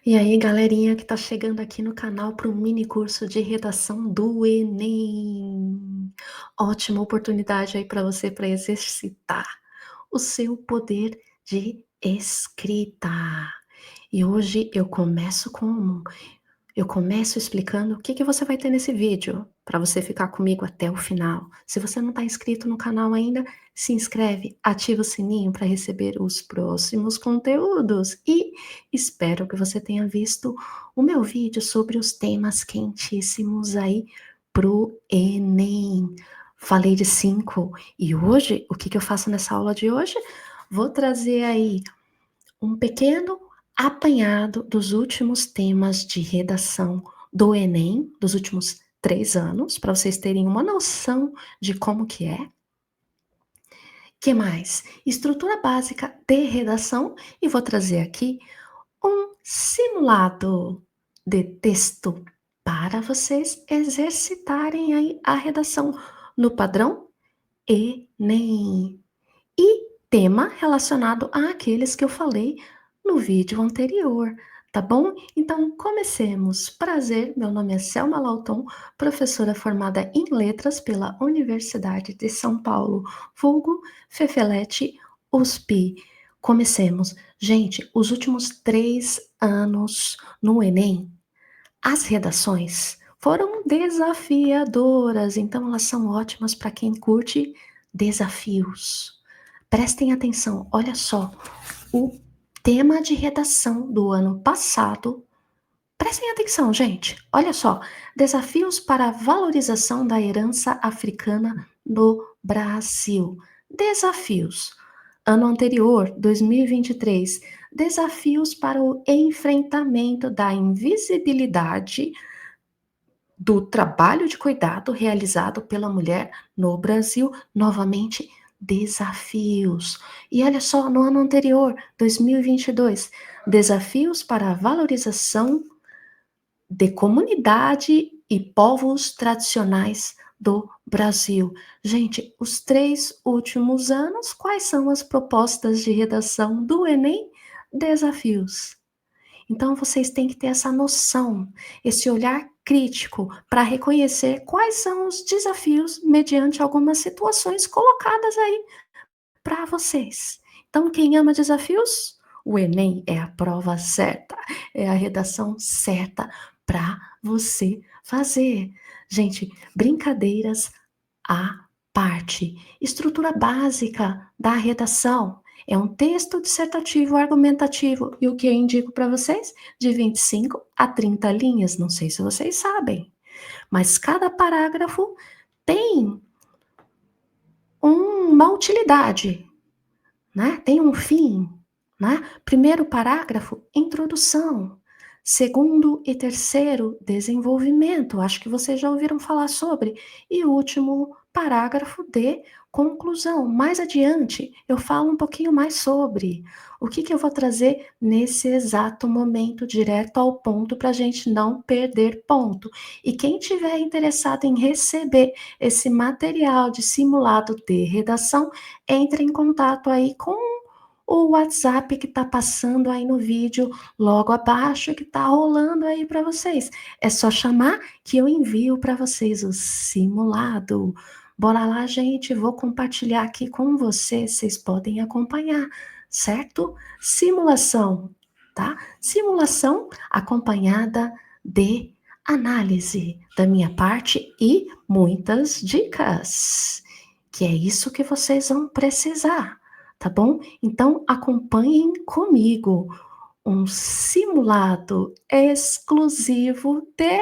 E aí, galerinha que tá chegando aqui no canal para o mini curso de redação do Enem. Ótima oportunidade aí para você para exercitar o seu poder de escrita. E hoje eu começo explicando o que você vai ter nesse vídeo, para você ficar comigo até o final. Se você não está inscrito no canal ainda, se inscreve, ativa o sininho para receber os próximos conteúdos e espero que você tenha visto o meu vídeo sobre os temas quentíssimos aí pro Enem. Falei de 5 e hoje, o que eu faço nessa aula de hoje? Vou trazer aí um pequeno apanhado dos últimos temas de redação do Enem, dos últimos 3 anos, para vocês terem uma noção de como que é. Que mais? Estrutura básica de redação e vou trazer aqui um simulado de texto para vocês exercitarem aí a redação no padrão Enem. E tema relacionado àqueles que eu falei no vídeo anterior, tá bom? Então, comecemos. Prazer, meu nome é Selma Lauton, professora formada em Letras pela Universidade de São Paulo, vulgo Fefelete USP. Comecemos. Gente, os últimos 3 anos no Enem, as redações foram desafiadoras, então elas são ótimas para quem curte desafios. Prestem atenção, olha só, o tema de redação do ano passado. Prestem atenção, gente. Olha só, desafios para a valorização da herança africana no Brasil. Desafios. Ano anterior, 2023, desafios para o enfrentamento da invisibilidade do trabalho de cuidado realizado pela mulher no Brasil, novamente desafios. E olha só, no ano anterior, 2022, desafios para a valorização de comunidade e povos tradicionais do Brasil. Gente, os 3 últimos anos, quais são as propostas de redação do Enem? Desafios. Então vocês têm que ter essa noção, esse olhar crítico para reconhecer quais são os desafios mediante algumas situações colocadas aí para vocês. Então, quem ama desafios? O Enem é a prova certa, é a redação certa para você fazer. Gente, brincadeiras à parte. Estrutura básica da redação. É um texto dissertativo argumentativo. E o que eu indico para vocês? De 25 a 30 linhas. Não sei se vocês sabem. Mas cada parágrafo tem uma utilidade, né? Tem um fim, né? Primeiro parágrafo, introdução. Segundo e terceiro, desenvolvimento. Acho que vocês já ouviram falar sobre. E o último parágrafo de conclusão. Mais adiante, eu falo um pouquinho mais sobre o que eu vou trazer nesse exato momento, direto ao ponto, para a gente não perder ponto. E quem tiver interessado em receber esse material de simulado de redação, entre em contato aí com o WhatsApp que está passando aí no vídeo, logo abaixo, que está rolando aí para vocês. É só chamar que eu envio para vocês o simulado. Bora lá, gente, vou compartilhar aqui com vocês, vocês podem acompanhar, certo? Simulação, tá? Simulação acompanhada de análise da minha parte e muitas dicas, que é isso que vocês vão precisar, tá bom? Então acompanhem comigo um simulado exclusivo de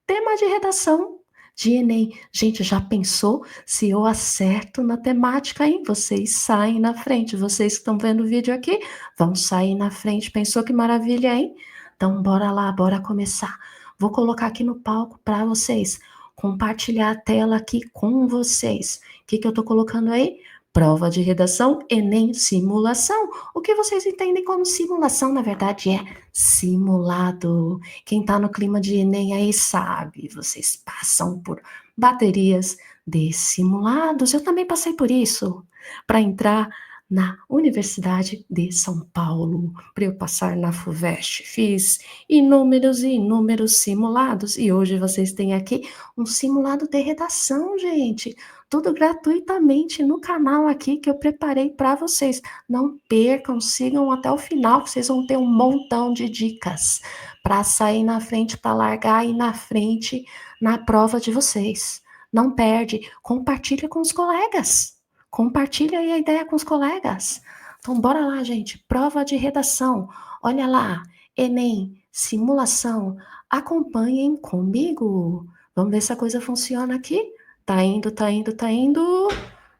tema de redação de Enem. Gente, já pensou se eu acerto na temática, hein? Vocês saem na frente, vocês que estão vendo o vídeo aqui, vão sair na frente. Pensou que maravilha, hein? Então bora lá, bora começar. Vou colocar aqui no palco para vocês, compartilhar a tela aqui com vocês. O que eu tô colocando aí? Prova de redação, Enem, simulação. O que vocês entendem como simulação, na verdade, é simulado. Quem está no clima de Enem aí sabe, vocês passam por baterias de simulados. Eu também passei por isso, para entrar na Universidade de São Paulo, para eu passar na FUVEST. Fiz inúmeros e inúmeros simulados e hoje vocês têm aqui um simulado de redação, gente. Tudo gratuitamente no canal aqui que eu preparei para vocês. Não percam, sigam até o final, que vocês vão ter um montão de dicas para sair na frente, para largar aí na frente na prova de vocês. Não perde, compartilha com os colegas. Compartilha aí a ideia com os colegas. Então, bora lá, gente. Prova de redação. Olha lá. Enem, simulação. Acompanhem comigo. Vamos ver se a coisa funciona aqui. Tá indo, tá indo, tá indo.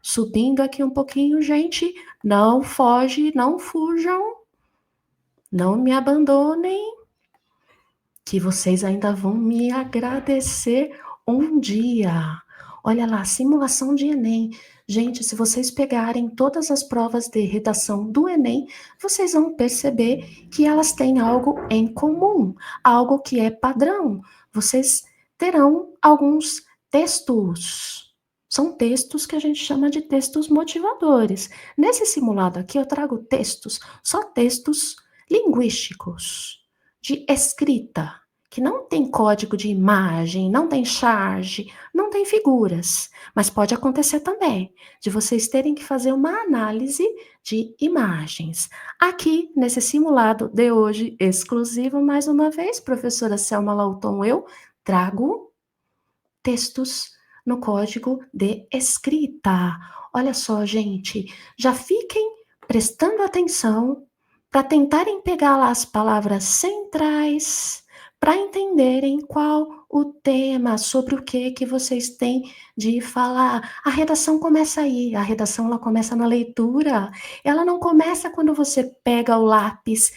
Subindo aqui um pouquinho, gente. Não foge, não fujam. Não me abandonem, que vocês ainda vão me agradecer um dia. Olha lá, simulação de Enem. Gente, se vocês pegarem todas as provas de redação do Enem, vocês vão perceber que elas têm algo em comum, algo que é padrão. Vocês terão alguns textos. São textos que a gente chama de textos motivadores. Nesse simulado aqui, eu trago textos, só textos linguísticos, de escrita, que não tem código de imagem, não tem charge, não tem figuras, mas pode acontecer também de vocês terem que fazer uma análise de imagens. Aqui, nesse simulado de hoje, exclusivo, mais uma vez, professora Selma Lauton, eu trago textos no código de escrita. Olha só, gente, já fiquem prestando atenção para tentarem pegar lá as palavras centrais, para entenderem qual o tema, sobre o que vocês têm de falar. A redação começa aí, a redação ela começa na leitura, ela não começa quando você pega o lápis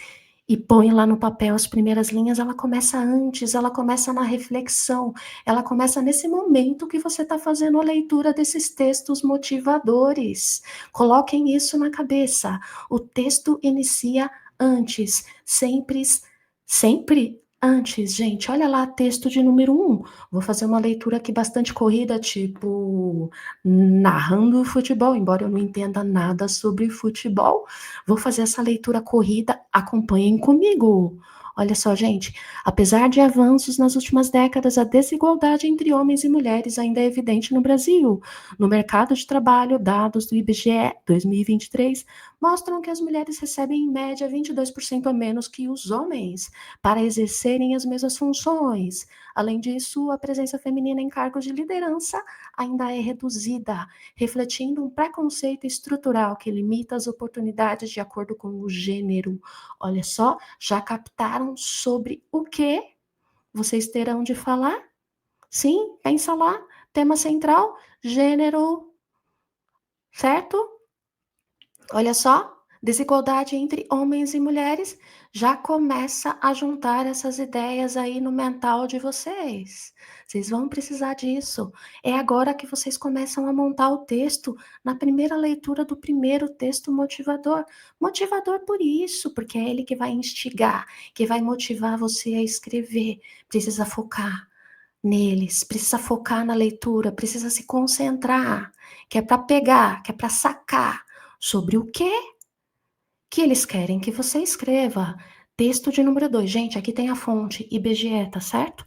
e põe lá no papel as primeiras linhas, ela começa antes, ela começa na reflexão, ela começa nesse momento que você está fazendo a leitura desses textos motivadores. Coloquem isso na cabeça. O texto inicia antes, sempre antes, gente. Olha lá, texto de número 1. Vou fazer uma leitura aqui bastante corrida, tipo narrando o futebol, embora eu não entenda nada sobre futebol. Vou fazer essa leitura corrida, acompanhem comigo. Olha só, gente, apesar de avanços nas últimas décadas, a desigualdade entre homens e mulheres ainda é evidente no Brasil. No mercado de trabalho, dados do IBGE 2023 mostram que as mulheres recebem em média 22% a menos que os homens para exercerem as mesmas funções. Além disso, a presença feminina em cargos de liderança ainda é reduzida, refletindo um preconceito estrutural que limita as oportunidades de acordo com o gênero. Olha só, já captaram sobre o que vocês terão de falar? Sim, pensa lá, tema central, gênero, certo? Olha só, desigualdade entre homens e mulheres já começa a juntar essas ideias aí no mental de vocês. Vocês vão precisar disso. É agora que vocês começam a montar o texto na primeira leitura do primeiro texto motivador. Motivador por isso, porque é ele que vai instigar, que vai motivar você a escrever. Precisa focar neles, precisa focar na leitura, precisa se concentrar, que é para pegar, que é para sacar sobre o que eles querem que você escreva. Texto de número 2. Gente, aqui tem a fonte IBGE, tá certo?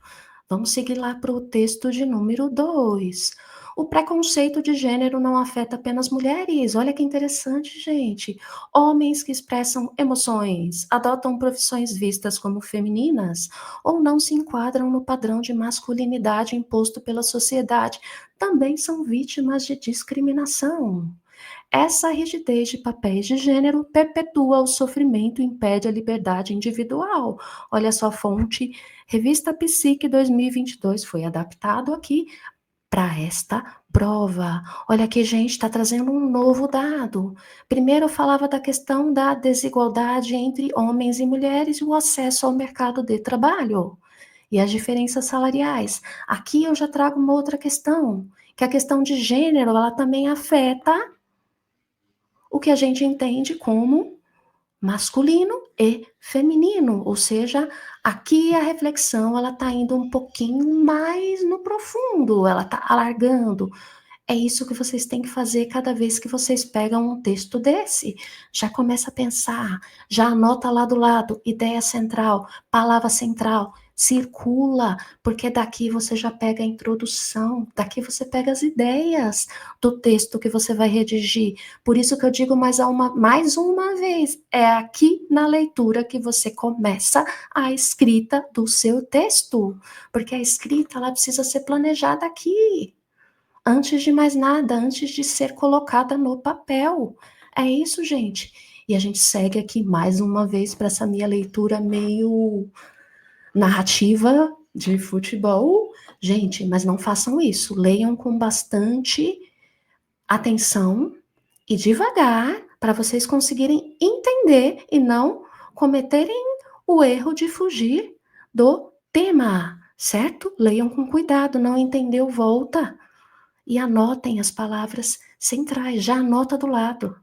Vamos seguir lá para o texto de número 2. O preconceito de gênero não afeta apenas mulheres. Olha que interessante, gente. Homens que expressam emoções, adotam profissões vistas como femininas ou não se enquadram no padrão de masculinidade imposto pela sociedade também são vítimas de discriminação. Essa rigidez de papéis de gênero perpetua o sofrimento e impede a liberdade individual. Olha só a fonte, Revista Psique 2022, foi adaptado aqui para esta prova. Olha aqui, gente, está trazendo um novo dado. Primeiro eu falava da questão da desigualdade entre homens e mulheres e o acesso ao mercado de trabalho e as diferenças salariais. Aqui eu já trago uma outra questão, que a questão de gênero, ela também afeta o que a gente entende como masculino e feminino, ou seja, aqui a reflexão ela está indo um pouquinho mais no profundo, ela está alargando. É isso que vocês têm que fazer cada vez que vocês pegam um texto desse. Já começa a pensar, já anota lá do lado, ideia central, palavra central, circula, porque daqui você já pega a introdução, daqui você pega as ideias do texto que você vai redigir. Por isso que eu digo mais uma vez, é aqui na leitura que você começa a escrita do seu texto, porque a escrita ela precisa ser planejada aqui. Antes de mais nada, antes de ser colocada no papel. É isso, gente. E a gente segue aqui mais uma vez para essa minha leitura meio narrativa de futebol. Gente, mas não façam isso. Leiam com bastante atenção e devagar para vocês conseguirem entender e não cometerem o erro de fugir do tema, certo? Leiam com cuidado, não entendeu, volta. E anotem as palavras centrais, já anota do lado.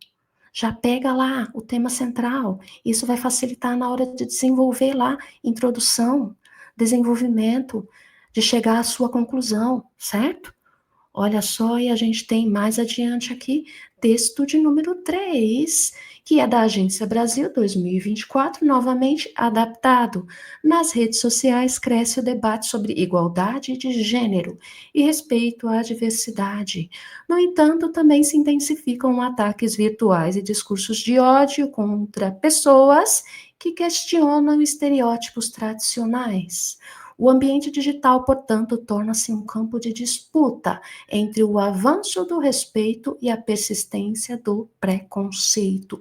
Já pega lá o tema central. Isso vai facilitar na hora de desenvolver lá introdução, desenvolvimento, de chegar à sua conclusão, certo? Olha só, e a gente tem mais adiante aqui texto de número 3, que é da Agência Brasil 2024, novamente adaptado. Nas redes sociais cresce o debate sobre igualdade de gênero e respeito à diversidade. No entanto, também se intensificam ataques virtuais e discursos de ódio contra pessoas que questionam estereótipos tradicionais. O ambiente digital, portanto, torna-se um campo de disputa entre o avanço do respeito e a persistência do preconceito.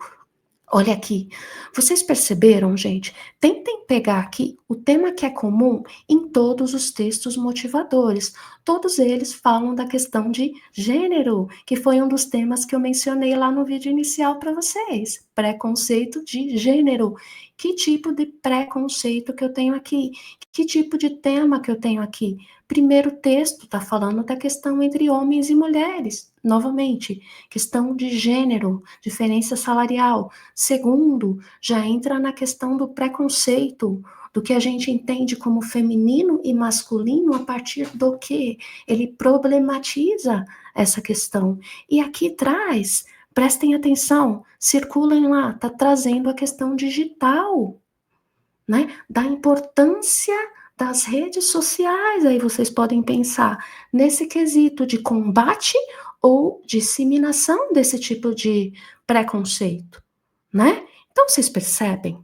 Olha aqui, vocês perceberam, gente? Tentem pegar aqui o tema que é comum em todos os textos motivadores. Todos eles falam da questão de gênero, que foi um dos temas que eu mencionei lá no vídeo inicial para vocês. Preconceito de gênero. Que tipo de preconceito que eu tenho aqui? Que tipo de tema que eu tenho aqui? Primeiro texto está falando da questão entre homens e mulheres. Novamente, questão de gênero, diferença salarial. Segundo, já entra na questão do preconceito, do que a gente entende como feminino e masculino a partir do que ele problematiza essa questão. E aqui traz, prestem atenção, circulem lá, está trazendo a questão digital, né? Da importância das redes sociais. Aí vocês podem pensar nesse quesito de combate ou disseminação desse tipo de preconceito, né? Então, vocês percebem?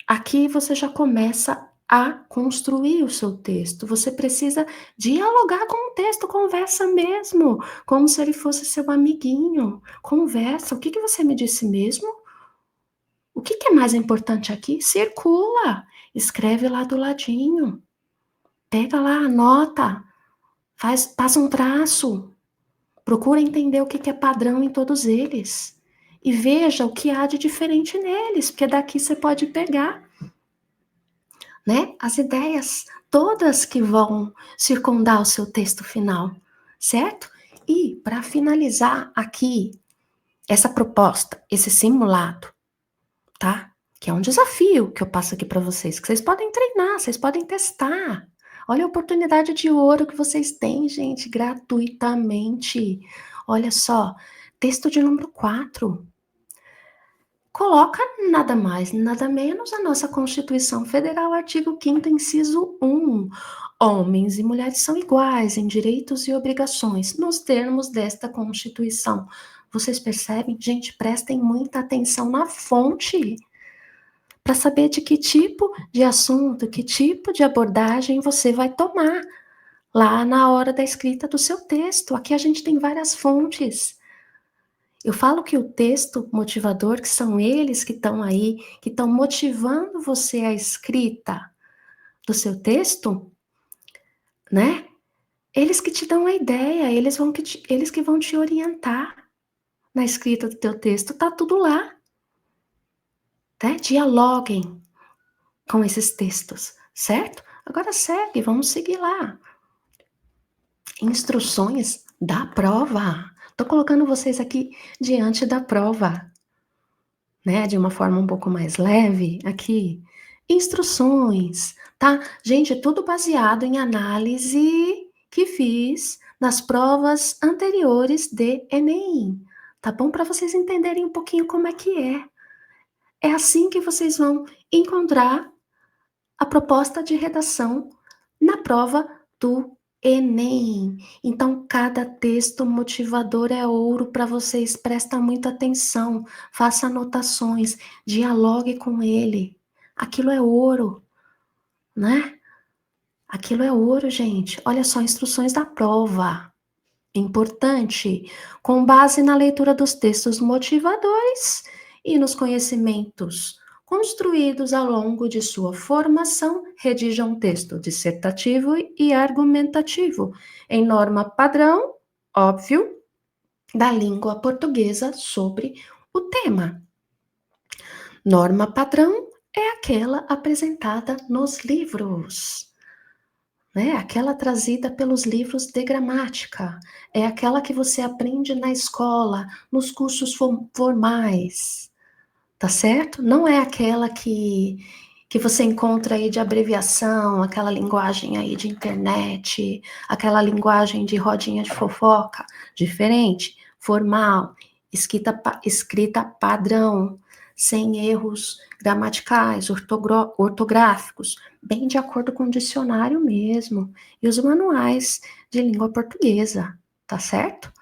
Aqui você já começa a construir o seu texto. Você precisa dialogar com o texto, conversa mesmo, como se ele fosse seu amiguinho. Conversa. O que você me disse mesmo? O que é mais importante aqui? Circula. Escreve lá do ladinho. Pega lá, anota. Passa um traço. Procura entender o que é padrão em todos eles. E veja o que há de diferente neles, porque daqui você pode pegar, né, as ideias todas que vão circundar o seu texto final, certo? E para finalizar aqui essa proposta, esse simulado, tá? Que é um desafio que eu passo aqui para vocês, que vocês podem treinar, vocês podem testar. Olha a oportunidade de ouro que vocês têm, gente, gratuitamente. Olha só, texto de número 4. Coloca nada mais, nada menos a nossa Constituição Federal, artigo 5º, inciso 1. Homens e mulheres são iguais em direitos e obrigações, nos termos desta Constituição. Vocês percebem? Gente, prestem muita atenção na fonte, para saber de que tipo de assunto, que tipo de abordagem você vai tomar lá na hora da escrita do seu texto. Aqui a gente tem várias fontes. Eu falo que o texto motivador, que são eles que estão aí, que estão motivando você à escrita do seu texto, né? Eles que te dão a ideia, eles que vão te orientar na escrita do teu texto, tá tudo lá, né? Dialoguem com esses textos, certo? Agora segue, vamos seguir lá. Instruções da prova. Tô colocando vocês aqui diante da prova, né? De uma forma um pouco mais leve aqui. Instruções, tá? Gente, é tudo baseado em análise que fiz nas provas anteriores de Enem, tá bom? Para vocês entenderem um pouquinho como é que é. É assim que vocês vão encontrar a proposta de redação na prova do Enem. Então, cada texto motivador é ouro para vocês, presta muita atenção, faça anotações, dialogue com ele. Aquilo é ouro, né? Aquilo é ouro, gente. Olha só, instruções da prova. Importante, com base na leitura dos textos motivadores e nos conhecimentos construídos ao longo de sua formação, redija um texto dissertativo e argumentativo, em norma padrão, óbvio, da língua portuguesa sobre o tema. Norma padrão é aquela apresentada nos livros. Né? Aquela trazida pelos livros de gramática, é aquela que você aprende na escola, nos cursos formais, tá certo? Não é aquela que você encontra aí de abreviação, aquela linguagem aí de internet, aquela linguagem de rodinha de fofoca, diferente, formal, escrita padrão, sem erros gramaticais, ortográficos, bem de acordo com o dicionário mesmo, e os manuais de língua portuguesa, tá certo?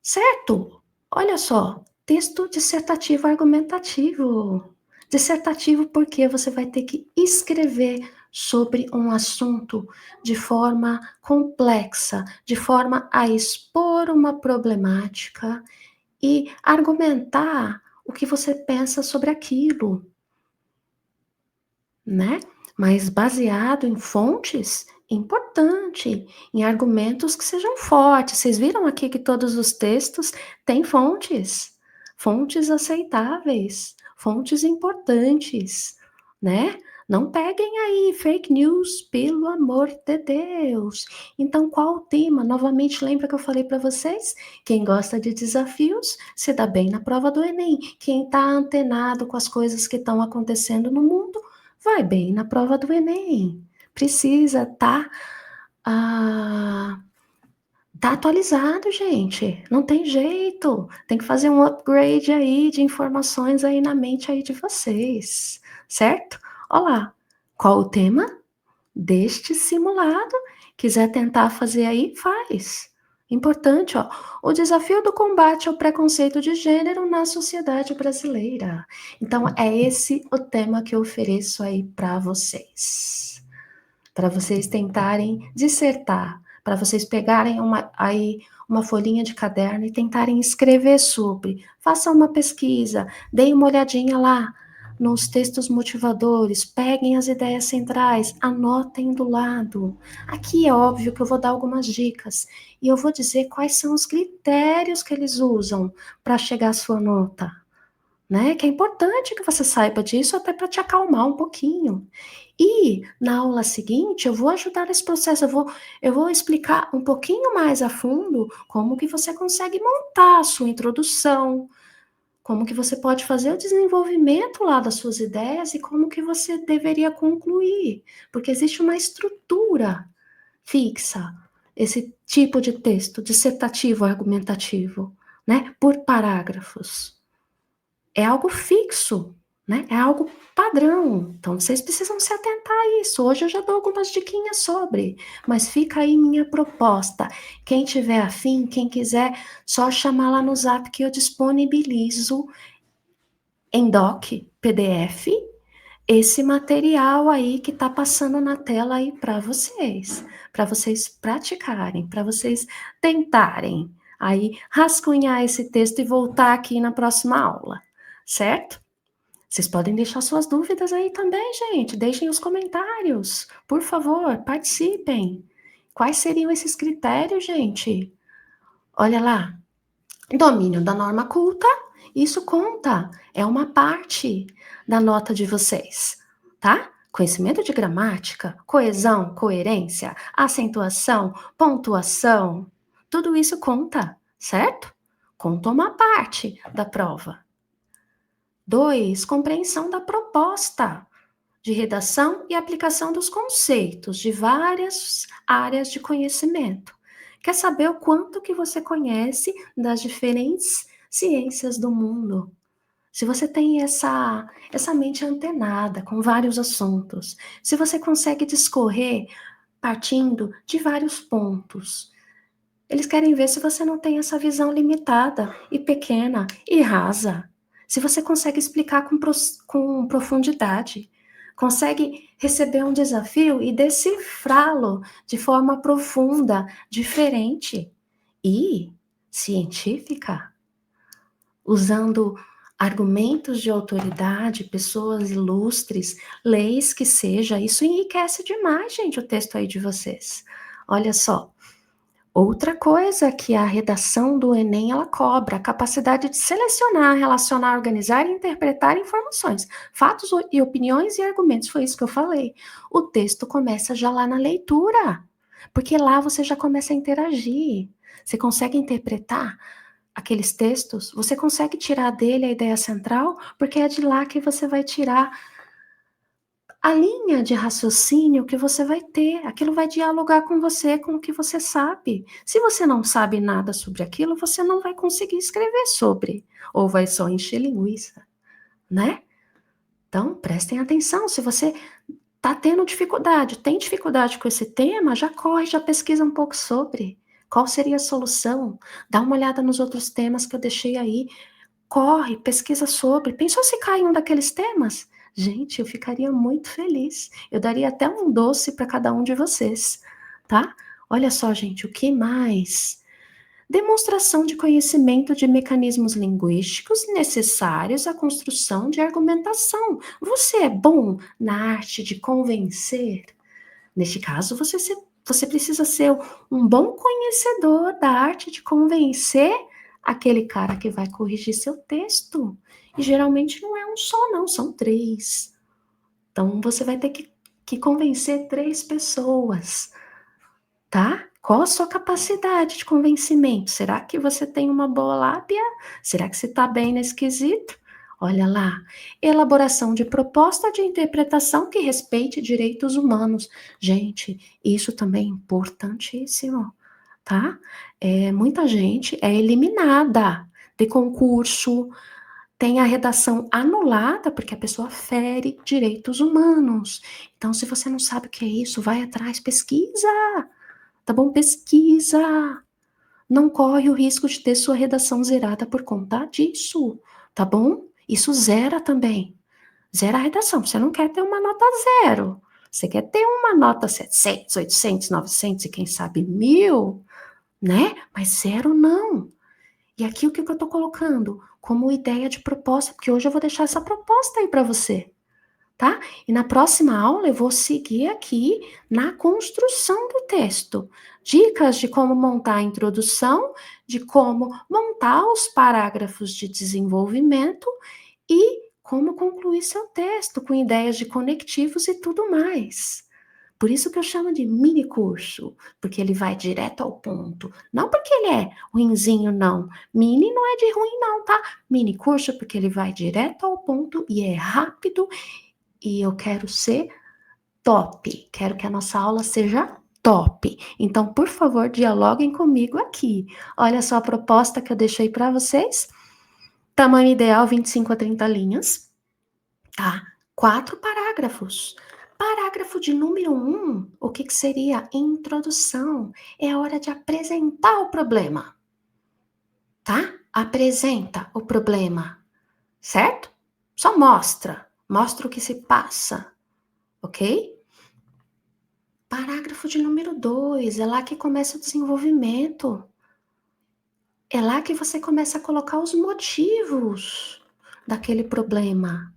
Certo? Olha só, texto dissertativo argumentativo. Dissertativo porque você vai ter que escrever sobre um assunto de forma complexa, de forma a expor uma problemática e argumentar o que você pensa sobre aquilo, né? Mas baseado em fontes, importante, em argumentos que sejam fortes. Vocês viram aqui que todos os textos têm fontes, fontes aceitáveis, fontes importantes, né? Não peguem aí fake news, pelo amor de Deus. Então, qual o tema? Novamente, lembra que eu falei para vocês? Quem gosta de desafios se dá bem na prova do Enem. Quem está antenado com as coisas que estão acontecendo no mundo vai bem na prova do Enem. Precisa tá atualizado, gente. Não tem jeito. Tem que fazer um upgrade aí de informações aí na mente aí de vocês, certo? Olá, qual o tema deste simulado? Quiser tentar fazer aí, faz. Importante, ó, o desafio do combate ao preconceito de gênero na sociedade brasileira. Então, é esse o tema que eu ofereço aí para vocês tentarem dissertar, para vocês pegarem uma folhinha de caderno e tentarem escrever sobre. Façam uma pesquisa, deem uma olhadinha lá nos textos motivadores, peguem as ideias centrais, anotem do lado. Aqui é óbvio que eu vou dar algumas dicas e eu vou dizer quais são os critérios que eles usam para chegar à sua nota, né? Que é importante que você saiba disso até para te acalmar um pouquinho. E na aula seguinte eu vou ajudar nesse processo, eu vou explicar um pouquinho mais a fundo como que você consegue montar a sua introdução, como que você pode fazer o desenvolvimento lá das suas ideias e como que você deveria concluir, porque existe uma estrutura fixa, esse tipo de texto dissertativo argumentativo, né, por parágrafos. É algo fixo, né? É algo padrão. Então, vocês precisam se atentar a isso. Hoje eu já dou algumas diquinhas sobre, mas fica aí minha proposta. Quem tiver afim, quem quiser, só chamar lá no Zap que eu disponibilizo em doc, PDF, esse material aí que tá passando na tela aí para vocês praticarem, para vocês tentarem aí rascunhar esse texto e voltar aqui na próxima aula, certo? Vocês podem deixar suas dúvidas aí também, gente. Deixem os comentários. Por favor, participem. Quais seriam esses critérios, gente? Olha lá. Domínio da norma culta, isso conta. É uma parte da nota de vocês, tá? Conhecimento de gramática, coesão, coerência, acentuação, pontuação. Tudo isso conta, certo? Conta uma parte da prova. 2, compreensão da proposta de redação e aplicação dos conceitos de várias áreas de conhecimento. quer saber o quanto que você conhece das diferentes ciências do mundo. Se você tem essa mente antenada com vários assuntos, se você consegue discorrer partindo de vários pontos, eles querem ver se você não tem essa visão limitada e pequena e rasa. Se você consegue explicar com profundidade, consegue receber um desafio e decifrá-lo de forma profunda, diferente e científica, usando argumentos de autoridade, pessoas ilustres, leis que seja, isso enriquece demais, gente, o texto aí de vocês. Olha só. Outra coisa que a redação do Enem ela cobra, a capacidade de selecionar, relacionar, organizar e interpretar informações, fatos e opiniões e argumentos, foi isso que eu falei. O texto começa já lá na leitura, porque lá você já começa a interagir. Você consegue interpretar aqueles textos, você consegue tirar dele a ideia central, porque é de lá que você vai tirar a linha de raciocínio que você vai ter, aquilo vai dialogar com você, com o que você sabe. Se você não sabe nada sobre aquilo, você não vai conseguir escrever sobre, ou vai só encher linguiça, né? Então, prestem atenção, se você tá tendo dificuldade, tem dificuldade com esse tema, já corre, já pesquisa um pouco sobre. Qual seria a solução? Dá uma olhada nos outros temas que eu deixei aí, corre, pesquisa sobre. Pensou se cai um daqueles temas? Gente, eu ficaria muito feliz. Eu daria até um doce para cada um de vocês, tá? Olha só, gente, o que mais? Demonstração de conhecimento de mecanismos linguísticos necessários à construção de argumentação. Você é bom na arte de convencer? Neste caso, você precisa ser um bom conhecedor da arte de convencer aquele cara que vai corrigir seu texto. E geralmente não é um só, não, são 3. Então você vai ter que convencer 3 pessoas, tá? Qual a sua capacidade de convencimento? Será que você tem uma boa lábia? Será que você está bem nesse quesito? Olha lá, elaboração de proposta de interpretação que respeite direitos humanos. Gente, isso também é importantíssimo, tá? Muita gente é eliminada de concurso, tem a redação anulada porque a pessoa fere direitos humanos. Então, se você não sabe o que é isso, vai atrás, pesquisa, tá bom? Pesquisa. Não corre o risco de ter sua redação zerada por conta disso, tá bom? Isso zera também. Zera a redação. Você não quer ter uma nota 0. Você quer ter uma nota 700, 800, 900 e quem sabe 1000, né? Mas 0 não. E aqui o que eu tô colocando? Como ideia de proposta, porque hoje eu vou deixar essa proposta aí para você, tá? E na próxima aula eu vou seguir aqui na construção do texto. Dicas de como montar a introdução, de como montar os parágrafos de desenvolvimento e como concluir seu texto com ideias de conectivos e tudo mais. Por isso que eu chamo de mini curso, porque ele vai direto ao ponto. Não porque ele é ruinzinho, não. Mini não é de ruim, não, tá? Mini curso porque ele vai direto ao ponto e é rápido e eu quero ser top. Quero que a nossa aula seja top. Então, por favor, dialoguem comigo aqui. Olha só a proposta que eu deixei para vocês. Tamanho ideal 25 a 30 linhas, tá? 4 parágrafos. Parágrafo de número 1, o que seria? Introdução. É a hora de apresentar o problema, tá? Apresenta o problema, certo? Só mostra o que se passa, ok? Parágrafo de número 2, é lá que começa o desenvolvimento. É lá que você começa a colocar os motivos daquele problema.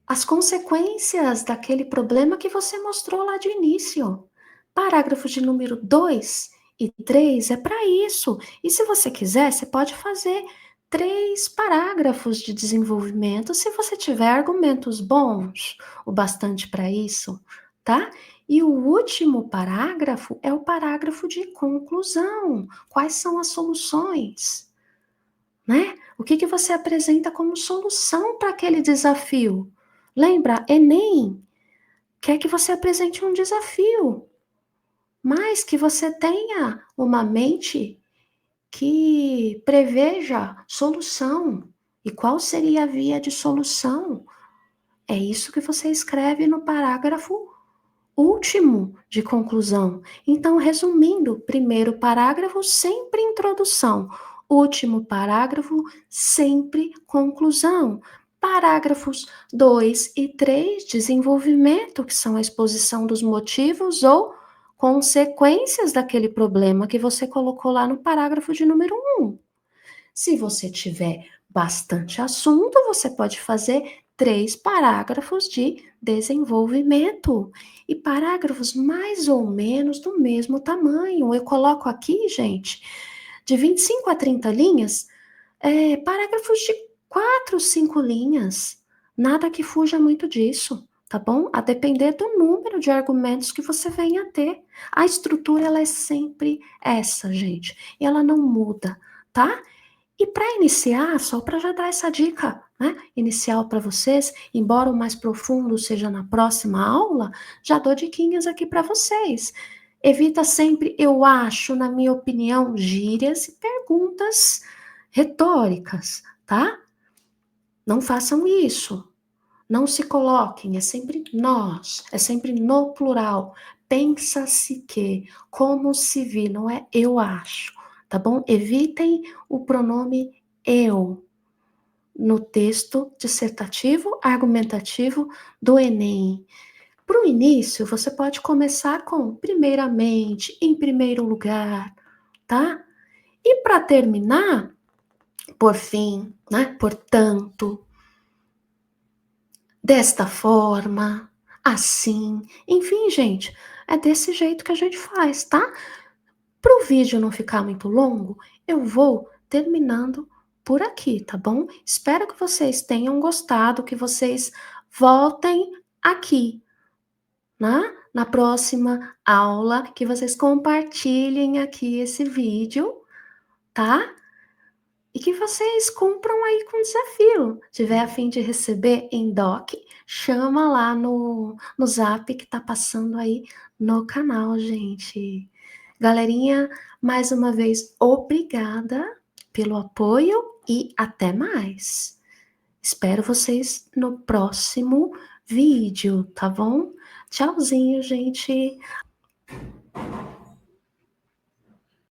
As consequências daquele problema que você mostrou lá de início. Parágrafo de número 2 e 3 é para isso. E se você quiser, você pode fazer 3 parágrafos de desenvolvimento, se você tiver argumentos bons, o bastante para isso, tá? E o último parágrafo é o parágrafo de conclusão. Quais são as soluções? Né? O que você apresenta como solução para aquele desafio? Lembra, Enem quer que você apresente um desafio. mas que você tenha uma mente que preveja solução. E qual seria a via de solução? É isso que você escreve no parágrafo último de conclusão. Então, resumindo, primeiro parágrafo, sempre introdução. Último parágrafo, sempre conclusão. Parágrafos 2 e 3, desenvolvimento, que são a exposição dos motivos ou consequências daquele problema que você colocou lá no parágrafo de número 1. Se você tiver bastante assunto, você pode fazer 3 parágrafos de desenvolvimento e parágrafos mais ou menos do mesmo tamanho. Eu coloco aqui, gente, de 25 a 30 linhas, parágrafos de 4, 5 linhas. Nada que fuja muito disso, tá bom? A depender do número de argumentos que você venha a ter. A estrutura, ela é sempre essa, gente. E ela não muda, tá? E para iniciar, só para já dar essa dica, né, inicial para vocês, embora o mais profundo seja na próxima aula, já dou diquinhas aqui para vocês. Evita sempre, eu acho, na minha opinião, gírias e perguntas retóricas, tá? Não façam isso. Não se coloquem, é sempre nós, é sempre no plural. Pensa-se que, como se vi, não é eu acho, tá bom? Evitem o pronome eu no texto dissertativo, argumentativo do Enem. Para o início, você pode começar com primeiramente, em primeiro lugar, tá? E para terminar, por fim, né? Portanto, desta forma, assim, enfim, gente, é desse jeito que a gente faz, tá? Para o vídeo não ficar muito longo, eu vou terminando por aqui, tá bom? Espero que vocês tenham gostado, que vocês voltem aqui, né? Na próxima aula, que vocês compartilhem aqui esse vídeo, tá? E que vocês cumpram aí com o desafio. Se tiver a fim de receber em doc, chama lá no zap que tá passando aí no canal, gente. Galerinha, mais uma vez, obrigada pelo apoio e até mais. Espero vocês no próximo vídeo, tá bom? Tchauzinho, gente.